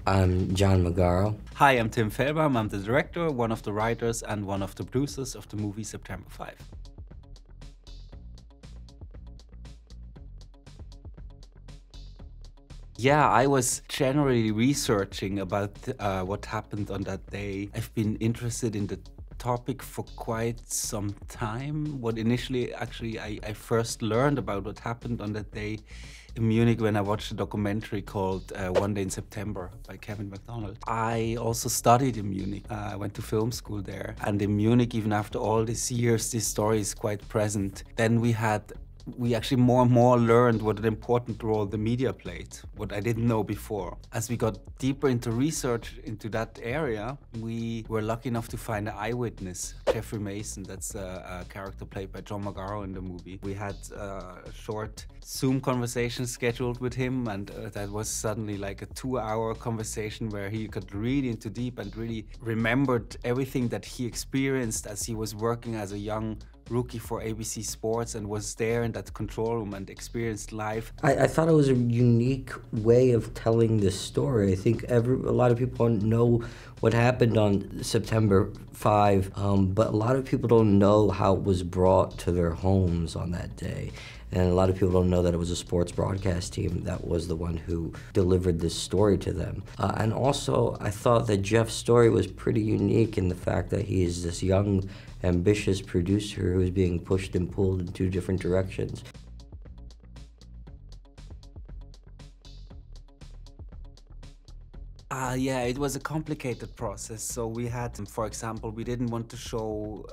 I'm John Magaro. Hi, I'm Tim Fehlbaum. I'm the director, one of the writers, and one of the producers of the movie September 5. Yeah, I was generally researching about what happened on that day. I've been interested in the topic for quite some time. What initially, actually, I first learned about what happened on that day in Munich when I watched a documentary called One Day in September by Kevin MacDonald. I also studied in Munich. I went to film school there. And in Munich, even after all these years, this story is quite present. Then we actually more and more learned what an important role the media played, what I didn't know before. As we got deeper into research into that area, we were lucky enough to find an eyewitness, Jeffrey Mason. That's a character played by John Magaro in the movie. We had a short Zoom conversation scheduled with him, and that was suddenly like a 2-hour conversation where he got really into deep and really remembered everything that he experienced as he was working as a young rookie for ABC Sports and was there in that control room and experienced life. I thought it was a unique way of telling this story. I think a lot of people don't know what happened on September 5, but a lot of people don't know how it was brought to their homes on that day. And a lot of people don't know that it was a sports broadcast team that was the one who delivered this story to them. And also, I thought that Jeff's story was pretty unique in the fact that he is this young, ambitious producer who is being pushed and pulled in 2 different directions. Yeah, it was a complicated process. So we had, for example, we didn't want to show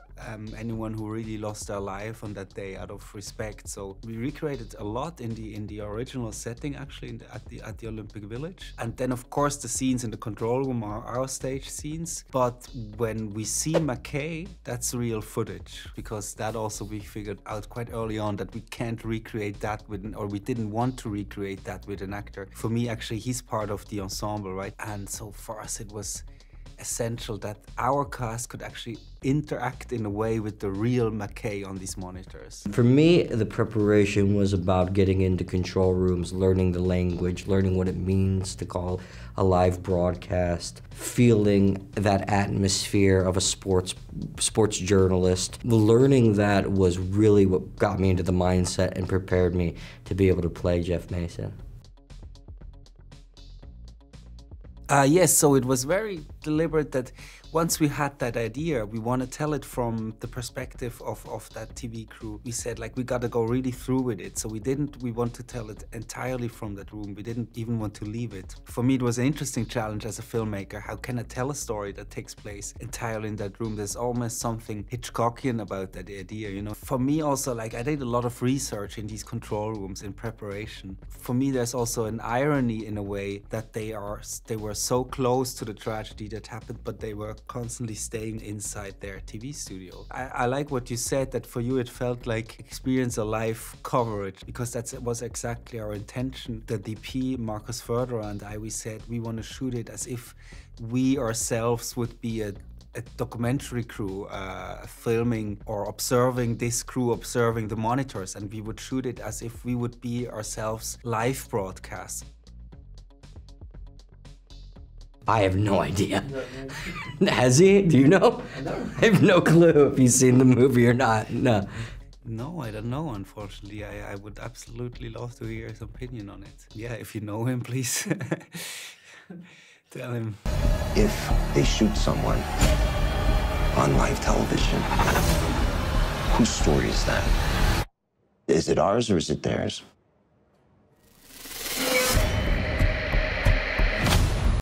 anyone who really lost their life on that day out of respect. So we recreated a lot in the original setting, actually, at the Olympic Village. And then, of course, the scenes in the control room are our stage scenes. But when we see McKay, that's real footage, because that also we figured out quite early on that we can't recreate that or we didn't want to recreate that with an actor. For me, actually, he's part of the ensemble, right? And so for us, it was essential that our cast could actually interact in a way with the real McKay on these monitors. For me, the preparation was about getting into control rooms, learning the language, learning what it means to call a live broadcast, feeling that atmosphere of a sports journalist. Learning that was really what got me into the mindset and prepared me to be able to play Jeff Mason. Yes, so it was very deliberate that once we had that idea, we want to tell it from the perspective of that TV crew. We said, like, we got to go really through with it. So we want to tell it entirely from that room. We didn't even want to leave it. For me, it was an interesting challenge as a filmmaker. How can I tell a story that takes place entirely in that room? There's almost something Hitchcockian about that idea, you know? For me also, like, I did a lot of research in these control rooms in preparation. For me, there's also an irony in a way that they were so close to the tragedy that happened, but they were constantly staying inside their TV studio. I like what you said, that for you it felt like experience a live coverage, because that was exactly our intention. The DP, Markus Förderer, and we said we want to shoot it as if we ourselves would be a documentary crew filming or observing this crew, observing the monitors, and we would shoot it as if we would be ourselves live broadcast. I have no idea. Has he? Do you know? I have no clue if he's seen the movie or not. No. No, I don't know, unfortunately. I would absolutely love to hear his opinion on it. Yeah, if you know him, please tell him. If they shoot someone on live television, whose story is that? Is it ours or is it theirs?